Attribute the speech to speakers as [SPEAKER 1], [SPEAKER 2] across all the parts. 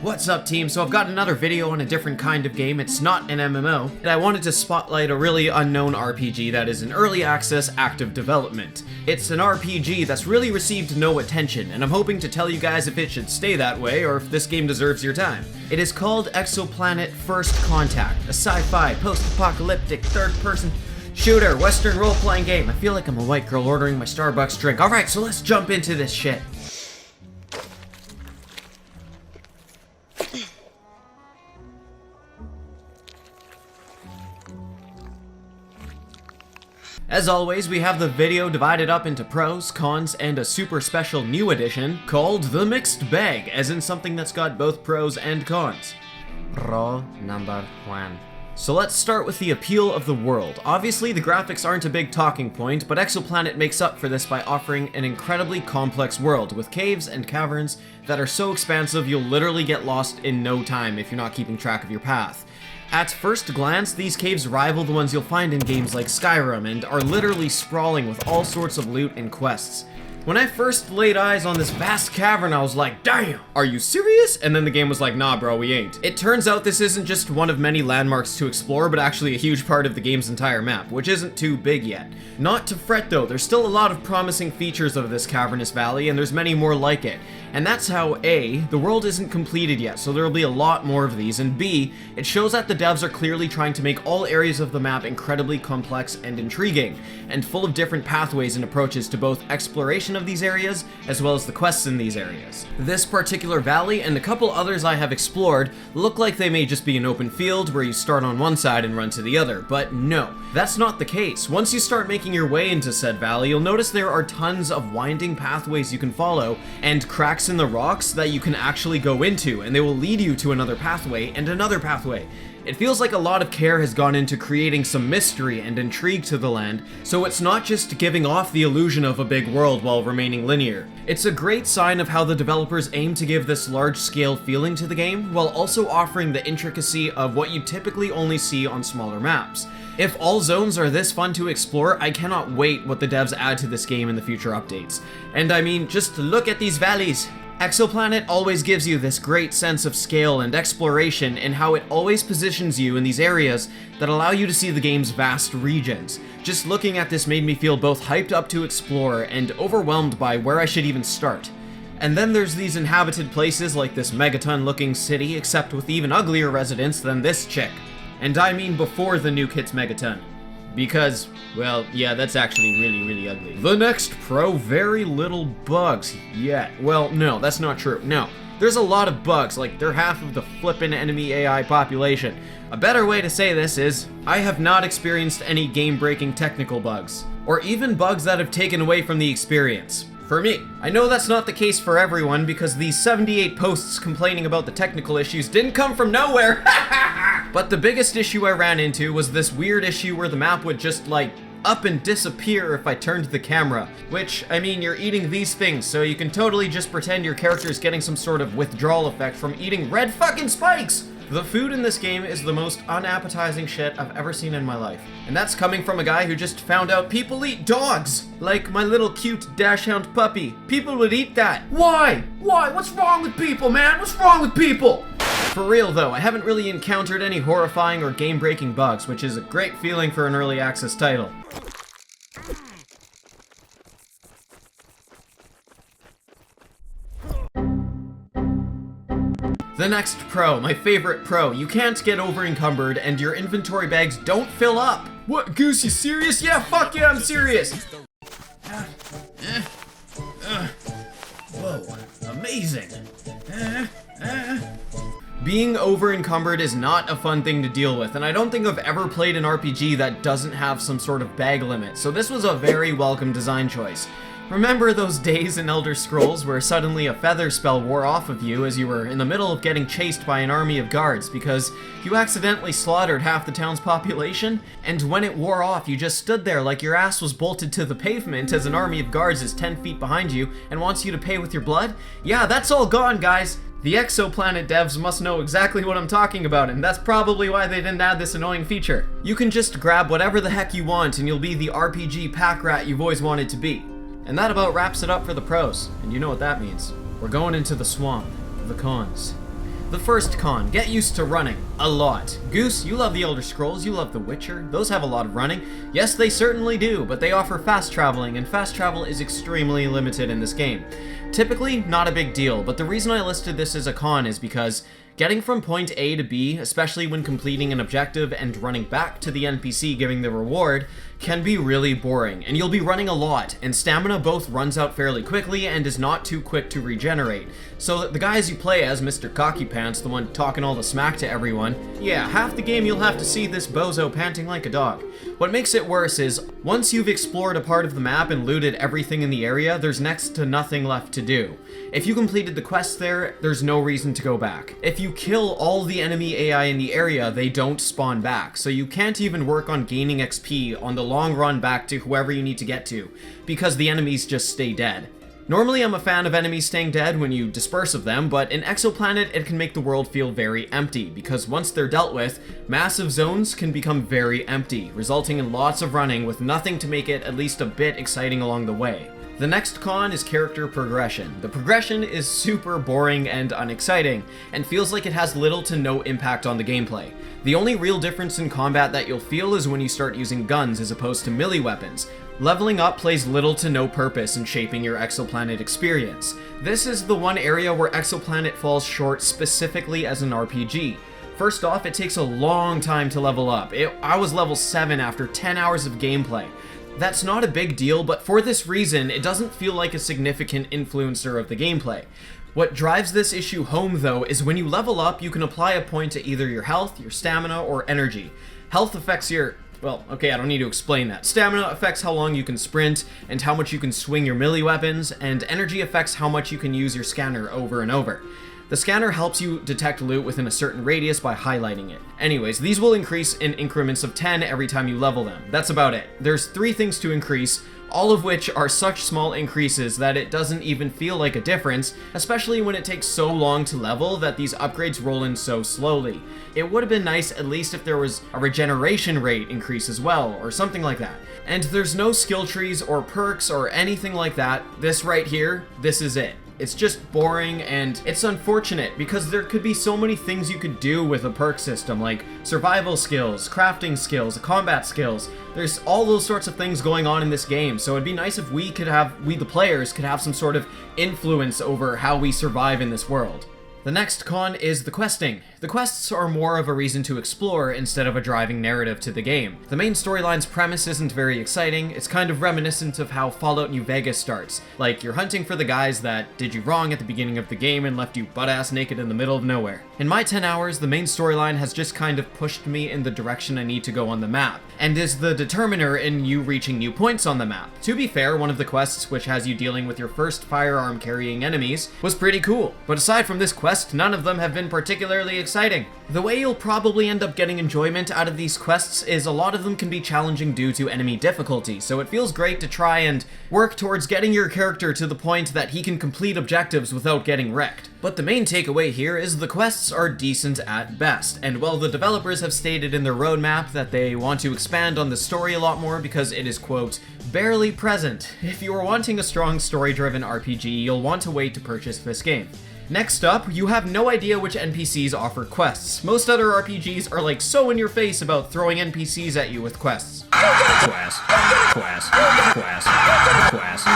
[SPEAKER 1] What's up, team? So I've got another video on a different kind of game. It's not an MMO, and I wanted to spotlight a really unknown RPG that is in early access active development. It's an RPG that's really received no attention, and I'm hoping to tell you guys if it should stay that way or if this game deserves your time. It is called Exoplanet First Contact, a sci-fi, post-apocalyptic, third-person shooter, western role-playing game. I feel like I'm a white girl ordering my Starbucks drink. Alright, so let's jump into this shit. As always, we have the video divided up into pros, cons, and a super special new edition called the Mixed Bag, as in something that's got both pros and cons. Pro number 1. So let's start with the appeal of the world. Obviously, the graphics aren't a big talking point, but Exoplanet makes up for this by offering an incredibly complex world, with caves and caverns that are so expansive you'll literally get lost in no time if you're not keeping track of your path. At first glance, these caves rival the ones you'll find in games like Skyrim and are literally sprawling with all sorts of loot and quests. When I first laid eyes on this vast cavern, I was like, damn, are you serious? And then the game was like, nah bro, we ain't. It turns out this isn't just one of many landmarks to explore, but actually a huge part of the game's entire map, which isn't too big yet. Not to fret though, there's still a lot of promising features of this cavernous valley, and there's many more like it. And that's how A, the world isn't completed yet, so there'll be a lot more of these, and B, it shows that the devs are clearly trying to make all areas of the map incredibly complex and intriguing, and full of different pathways and approaches to both exploration of these areas, as well as the quests in these areas. This particular valley, and a couple others I have explored, look like they may just be an open field where you start on one side and run to the other, but no, that's not the case. Once you start making your way into said valley, you'll notice there are tons of winding pathways you can follow, and cracks in the rocks that you can actually go into, and they will lead you to another pathway and another pathway. It feels like a lot of care has gone into creating some mystery and intrigue to the land, so it's not just giving off the illusion of a big world while remaining linear. It's a great sign of how the developers aim to give this large-scale feeling to the game, while also offering the intricacy of what you typically only see on smaller maps. If all zones are this fun to explore, I cannot wait what the devs add to this game in the future updates. And I mean, just look at these valleys. Exoplanet always gives you this great sense of scale and exploration in how it always positions you in these areas that allow you to see the game's vast regions. Just looking at this made me feel both hyped up to explore and overwhelmed by where I should even start. And then there's these inhabited places like this megaton-looking city, except with even uglier residents than this chick. And I mean before the nuke hits megaton. Because, well, yeah, that's actually really ugly. The next pro, very little bugs yet. Well, no, that's not true. No, there's a lot of bugs, like they're half of the flippin' enemy AI population. A better way to say this is, I have not experienced any game-breaking technical bugs, or even bugs that have taken away from the experience. For me. I know that's not the case for everyone, because these 78 posts complaining about the technical issues didn't come from nowhere. But the biggest issue I ran into was this weird issue where the map would just, like, up and disappear if I turned the camera. Which, I mean, you're eating these things, so you can totally just pretend your character's getting some sort of withdrawal effect from eating red fucking spikes! The food in this game is the most unappetizing shit I've ever seen in my life. And that's coming from a guy who just found out people eat dogs! Like my little cute dachshund puppy. People would eat that. Why? Why? What's wrong with people, man? What's wrong with people? For real though, I haven't really encountered any horrifying or game-breaking bugs, which is a great feeling for an early access title. The next pro, my favorite pro, you can't get over-encumbered and your inventory bags don't fill up. What, Goose, you serious? Yeah, fuck yeah, I'm serious. Whoa, amazing. Being over-encumbered is not a fun thing to deal with, and I don't think I've ever played an RPG that doesn't have some sort of bag limit, so this was a very welcome design choice. Remember those days in Elder Scrolls where suddenly a feather spell wore off of you as you were in the middle of getting chased by an army of guards because you accidentally slaughtered half the town's population? And when it wore off, you just stood there like your ass was bolted to the pavement as an army of guards is 10 feet behind you and wants you to pay with your blood? Yeah, that's all gone, guys! The Exoplanet devs must know exactly what I'm talking about, and that's probably why they didn't add this annoying feature. You can just grab whatever the heck you want and you'll be the RPG pack rat you've always wanted to be. And that about wraps it up for the pros, and you know what that means. We're going into the swamp, the cons. The first con, get used to running. A lot. Goose, you love the Elder Scrolls, you love The Witcher, those have a lot of running. Yes, they certainly do, but they offer fast traveling, and fast travel is extremely limited in this game. Typically, not a big deal, but the reason I listed this as a con is because getting from point A to B, especially when completing an objective and running back to the NPC giving the reward, can be really boring, and you'll be running a lot, and stamina both runs out fairly quickly and is not too quick to regenerate. So the guys you play as, Mr. Cocky Pants, the one talking all the smack to everyone, yeah, half the game you'll have to see this bozo panting like a dog. What makes it worse is, once you've explored a part of the map and looted everything in the area, there's next to nothing left to do. If you completed the quest there, there's no reason to go back. If you kill all the enemy AI in the area, they don't spawn back, so you can't even work on gaining XP on the long run back to whoever you need to get to, because the enemies just stay dead. Normally I'm a fan of enemies staying dead when you disperse of them, but in Exoplanet it can make the world feel very empty, because once they're dealt with, massive zones can become very empty, resulting in lots of running with nothing to make it at least a bit exciting along the way. The next con is character progression. The progression is super boring and unexciting, and feels like it has little to no impact on the gameplay. The only real difference in combat that you'll feel is when you start using guns as opposed to melee weapons. Leveling up plays little to no purpose in shaping your Exoplanet experience. This is the one area where Exoplanet falls short specifically as an RPG. First off, it takes a long time to level up. I was level 7 after 10 hours of gameplay. That's not a big deal, but for this reason, it doesn't feel like a significant influencer of the gameplay. What drives this issue home, though, is when you level up, you can apply a point to either your health, your stamina, or energy. Health affects your... well, okay, I don't need to explain that. Stamina affects how long you can sprint, and how much you can swing your melee weapons, and energy affects how much you can use your scanner over and over. The scanner helps you detect loot within a certain radius by highlighting it. Anyways, these will increase in increments of 10 every time you level them. That's about it. There's 3 things to increase, all of which are such small increases that it doesn't even feel like a difference, especially when it takes so long to level that these upgrades roll in so slowly. It would have been nice at least if there was a regeneration rate increase as well, or something like that. And there's no skill trees or perks or anything like that. This right here, this is it. It's just boring, and it's unfortunate because there could be so many things you could do with a perk system, like survival skills, crafting skills, combat skills. There's all those sorts of things going on in this game, so it'd be nice if we the players could have some sort of influence over how we survive in this world. The next con is the questing. The quests are more of a reason to explore instead of a driving narrative to the game. The main storyline's premise isn't very exciting. It's kind of reminiscent of how Fallout New Vegas starts. Like, you're hunting for the guys that did you wrong at the beginning of the game and left you butt-ass naked in the middle of nowhere. In my 10 hours, the main storyline has just kind of pushed me in the direction I need to go on the map, and is the determiner in you reaching new points on the map. To be fair, one of the quests, which has you dealing with your first firearm-carrying enemies, was pretty cool. But aside from this quest, none of them have been particularly exciting. The way you'll probably end up getting enjoyment out of these quests is a lot of them can be challenging due to enemy difficulty, so it feels great to try and work towards getting your character to the point that he can complete objectives without getting wrecked. But the main takeaway here is the quests are decent at best, and while the developers have stated in their roadmap that they want to expand on the story a lot more because it is, quote, barely present, if you are wanting a strong story-driven RPG, you'll want to wait to purchase this game. Next up, you have no idea which NPCs offer quests. Most other RPGs are like so in your face about throwing NPCs at you with quests. Quest.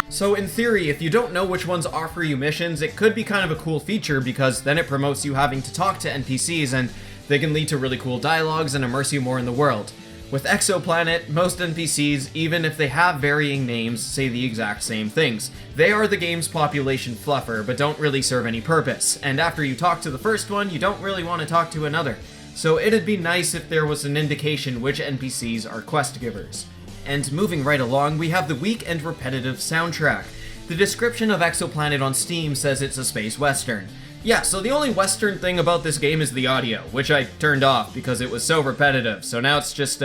[SPEAKER 1] So in theory, if you don't know which ones offer you missions, it could be kind of a cool feature because then it promotes you having to talk to NPCs and they can lead to really cool dialogues and immerse you more in the world. With Exoplanet, most NPCs, even if they have varying names, say the exact same things. They are the game's population fluffer, but don't really serve any purpose, and after you talk to the first one, you don't really want to talk to another. So it'd be nice if there was an indication which NPCs are quest givers. And moving right along, we have the weak and repetitive soundtrack. The description of Exoplanet on Steam says it's a space western. Yeah, so the only Western thing about this game is the audio, which I turned off because it was so repetitive, so now it's just,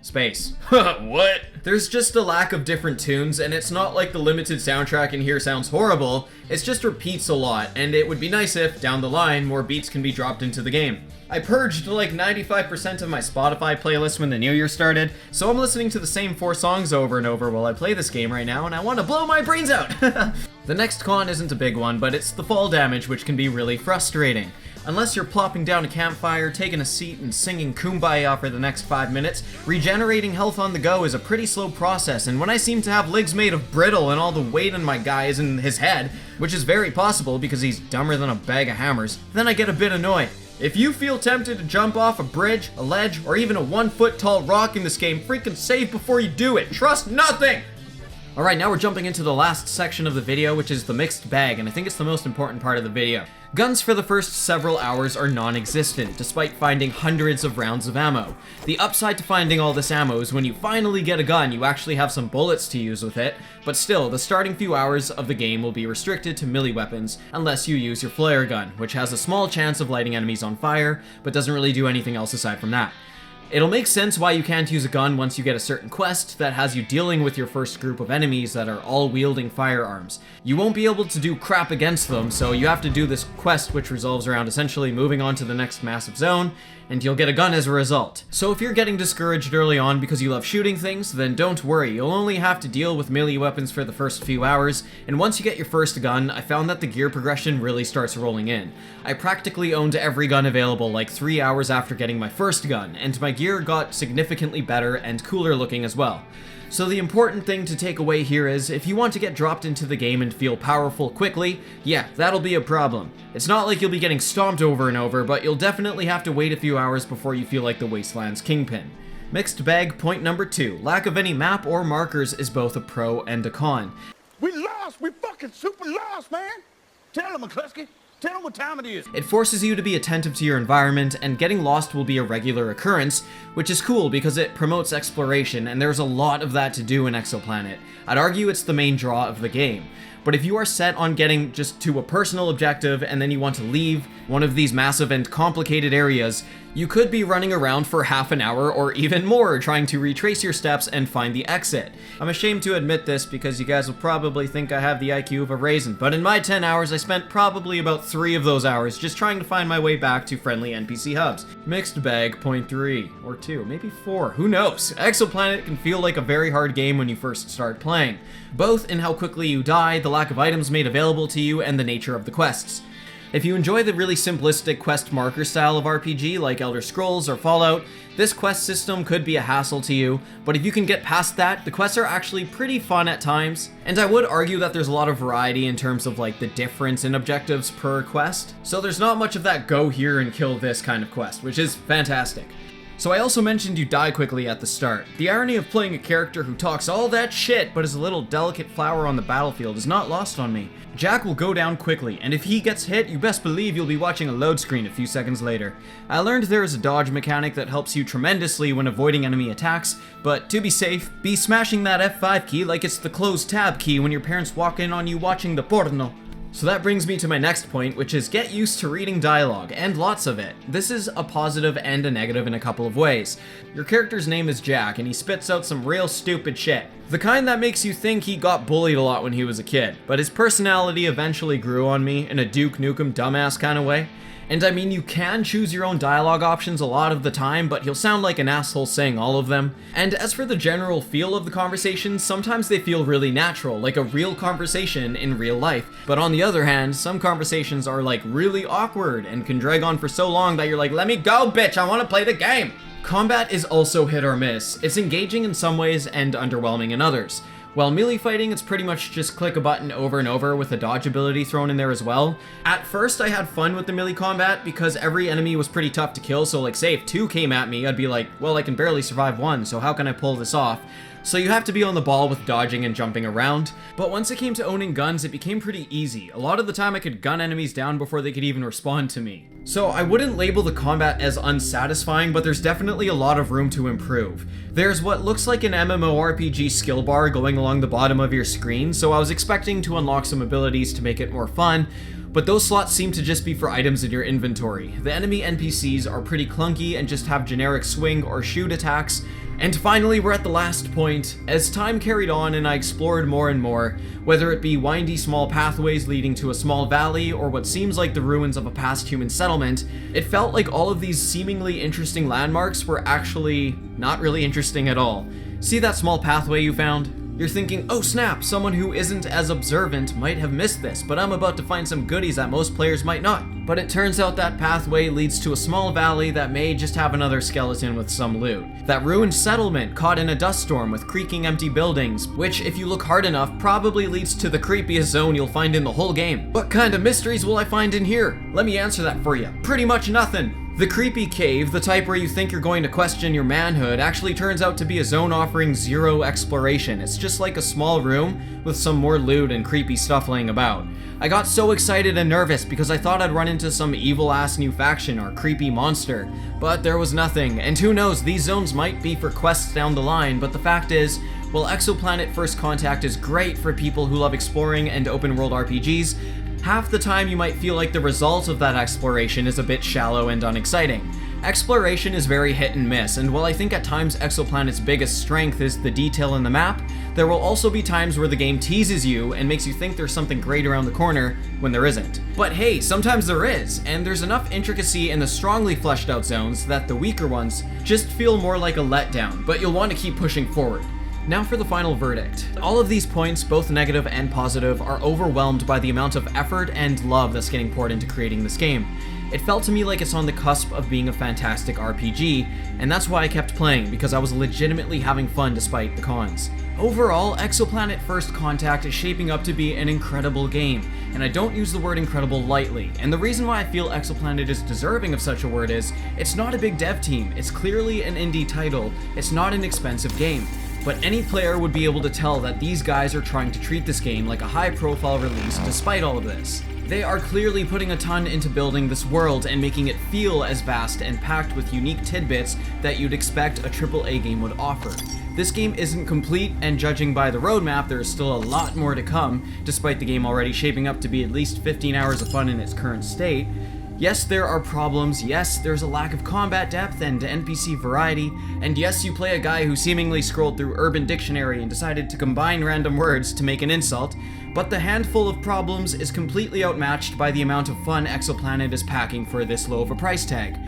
[SPEAKER 1] space. What? There's just a lack of different tunes, and it's not like the limited soundtrack in here sounds horrible, it just repeats a lot, and it would be nice if, down the line, more beats can be dropped into the game. I purged like 95% of my Spotify playlist when the new year started, so I'm listening to the same 4 songs over and over while I play this game right now, and I want to blow my brains out! The next con isn't a big one, but it's the fall damage, which can be really frustrating. Unless you're plopping down a campfire, taking a seat, and singing Kumbaya for the next 5 minutes, regenerating health on the go is a pretty slow process, and when I seem to have legs made of brittle and all the weight on my guy is in his head, which is very possible because he's dumber than a bag of hammers, then I get a bit annoyed. If you feel tempted to jump off a bridge, a ledge, or even a 1-foot tall rock in this game, freaking save before you do it. Trust nothing! Alright, now we're jumping into the last section of the video, which is the mixed bag, and I think it's the most important part of the video. Guns for the first several hours are non-existent, despite finding hundreds of rounds of ammo. The upside to finding all this ammo is when you finally get a gun, you actually have some bullets to use with it, but still, the starting few hours of the game will be restricted to melee weapons, unless you use your flare gun, which has a small chance of lighting enemies on fire, but doesn't really do anything else aside from that. It'll make sense why you can't use a gun once you get a certain quest that has you dealing with your first group of enemies that are all wielding firearms. You won't be able to do crap against them, so you have to do this quest which revolves around essentially moving on to the next massive zone, and you'll get a gun as a result. So if you're getting discouraged early on because you love shooting things, then don't worry, you'll only have to deal with melee weapons for the first few hours, and once you get your first gun, I found that the gear progression really starts rolling in. I practically owned every gun available like 3 hours after getting my first gun, and my gear got significantly better and cooler looking as well. So the important thing to take away here is, if you want to get dropped into the game and feel powerful quickly, yeah, that'll be a problem. It's not like you'll be getting stomped over and over, but you'll definitely have to wait a few hours before you feel like the Wasteland's kingpin. Mixed bag point number 2. Lack of any map or markers is both a pro and a con.
[SPEAKER 2] We lost! We fucking super lost, man! Tell them, McCluskey. Tell them what time it is.
[SPEAKER 1] It forces you to be attentive to your environment, and getting lost will be a regular occurrence, which is cool because it promotes exploration, and there's a lot of that to do in Exoplanet. I'd argue it's the main draw of the game. But if you are set on getting just to a personal objective and then you want to leave one of these massive and complicated areas, you could be running around for half an hour or even more trying to retrace your steps and find the exit. I'm ashamed to admit this because you guys will probably think I have the IQ of a raisin, but in my 10 hours I spent probably about 3 of those hours just trying to find my way back to friendly NPC hubs. Mixed bag point 3, or 2, maybe 4, who knows? Exoplanet can feel like a very hard game when you first start playing, both in how quickly you die, the lack of items made available to you, and the nature of the quests. If you enjoy the really simplistic quest marker style of RPG like Elder Scrolls or Fallout, this quest system could be a hassle to you, but if you can get past that, the quests are actually pretty fun at times, and I would argue that there's a lot of variety in terms of like the difference in objectives per quest, so there's not much of that go here and kill this kind of quest, which is fantastic. So I also mentioned you die quickly at the start. The irony of playing a character who talks all that shit but is a little delicate flower on the battlefield is not lost on me. Jack will go down quickly, and if he gets hit, you best believe you'll be watching a load screen a few seconds later. I learned there is a dodge mechanic that helps you tremendously when avoiding enemy attacks, but to be safe, be smashing that F5 key like it's the close tab key when your parents walk in on you watching the porno. So that brings me to my next point, which is get used to reading dialogue, and lots of it. This is a positive and a negative in a couple of ways. Your character's name is Jack, and he spits out some real stupid shit. The kind that makes you think he got bullied a lot when he was a kid, but his personality eventually grew on me in a Duke Nukem dumbass kind of way. And I mean, you can choose your own dialogue options a lot of the time, but he'll sound like an asshole saying all of them. And as for the general feel of the conversations, sometimes they feel really natural, like a real conversation in real life. But on the other hand, some conversations are like really awkward and can drag on for so long that you're like, let me go, bitch, I want to play the game. Combat is also hit or miss. It's engaging in some ways and underwhelming in others. While melee fighting, it's pretty much just click a button over and over with a dodge ability thrown in there as well. At first, I had fun with the melee combat because every enemy was pretty tough to kill, so like say if 2 came at me, I'd be like, well, I can barely survive 1, so how can I pull this off? So you have to be on the ball with dodging and jumping around. But once it came to owning guns, it became pretty easy. A lot of the time I could gun enemies down before they could even respond to me. So I wouldn't label the combat as unsatisfying, but there's definitely a lot of room to improve. There's what looks like an MMORPG skill bar going along the bottom of your screen, so I was expecting to unlock some abilities to make it more fun, but those slots seem to just be for items in your inventory. The enemy NPCs are pretty clunky and just have generic swing or shoot attacks. And finally, we're at the last point. As time carried on and I explored more and more, whether it be windy small pathways leading to a small valley or what seems like the ruins of a past human settlement, it felt like all of these seemingly interesting landmarks were actually not really interesting at all. See that small pathway you found? You're thinking, oh snap, someone who isn't as observant might have missed this, but I'm about to find some goodies that most players might not. But it turns out that pathway leads to a small valley that may just have another skeleton with some loot. That ruined settlement caught in a dust storm with creaking empty buildings, which if you look hard enough probably leads to the creepiest zone you'll find in the whole game. What kind of mysteries will I find in here? Let me answer that for you. Pretty much nothing. The creepy cave, the type where you think you're going to question your manhood, actually turns out to be a zone offering zero exploration. It's just like a small room with some more loot and creepy stuff laying about. I got so excited and nervous because I thought I'd run into some evil-ass new faction or creepy monster, but there was nothing, and who knows, these zones might be for quests down the line, but the fact is, while Exoplanet First Contact is great for people who love exploring and open-world RPGs, half the time you might feel like the result of that exploration is a bit shallow and unexciting. Exploration is very hit and miss, and while I think at times Exoplanet's biggest strength is the detail in the map, there will also be times where the game teases you and makes you think there's something great around the corner when there isn't. But hey, sometimes there is, and there's enough intricacy in the strongly fleshed out zones that the weaker ones just feel more like a letdown, but you'll want to keep pushing forward. Now for the final verdict. All of these points, both negative and positive, are overwhelmed by the amount of effort and love that's getting poured into creating this game. It felt to me like it's on the cusp of being a fantastic RPG, and that's why I kept playing, because I was legitimately having fun despite the cons. Overall, Exoplanet First Contact is shaping up to be an incredible game, and I don't use the word incredible lightly, and the reason why I feel Exoplanet is deserving of such a word is, it's not a big dev team, it's clearly an indie title, it's not an expensive game. But any player would be able to tell that these guys are trying to treat this game like a high-profile release despite all of this. They are clearly putting a ton into building this world and making it feel as vast and packed with unique tidbits that you'd expect a AAA game would offer. This game isn't complete, and judging by the roadmap, there is still a lot more to come, despite the game already shaping up to be at least 15 hours of fun in its current state. Yes, there are problems, yes, there's a lack of combat depth and NPC variety, and yes, you play a guy who seemingly scrolled through Urban Dictionary and decided to combine random words to make an insult, but the handful of problems is completely outmatched by the amount of fun Exoplanet is packing for this low of a price tag.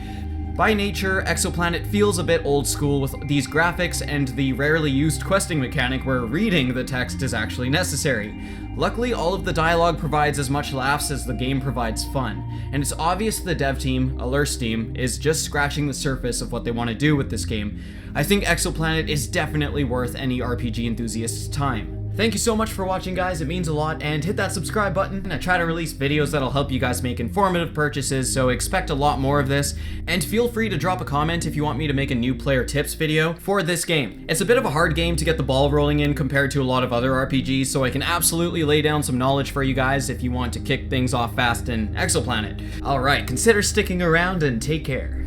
[SPEAKER 1] By nature, Exoplanet feels a bit old school with these graphics and the rarely used questing mechanic where reading the text is actually necessary. Luckily, all of the dialogue provides as much laughs as the game provides fun, and it's obvious the dev team, Alur's team, is just scratching the surface of what they want to do with this game. I think Exoplanet is definitely worth any RPG enthusiast's time. Thank you so much for watching, guys, it means a lot, and hit that subscribe button. I try to release videos that'll help you guys make informative purchases, so expect a lot more of this, and feel free to drop a comment if you want me to make a new player tips video for this game. It's a bit of a hard game to get the ball rolling in compared to a lot of other RPGs, so I can absolutely lay down some knowledge for you guys if you want to kick things off fast in Exoplanet. Alright, consider sticking around and take care.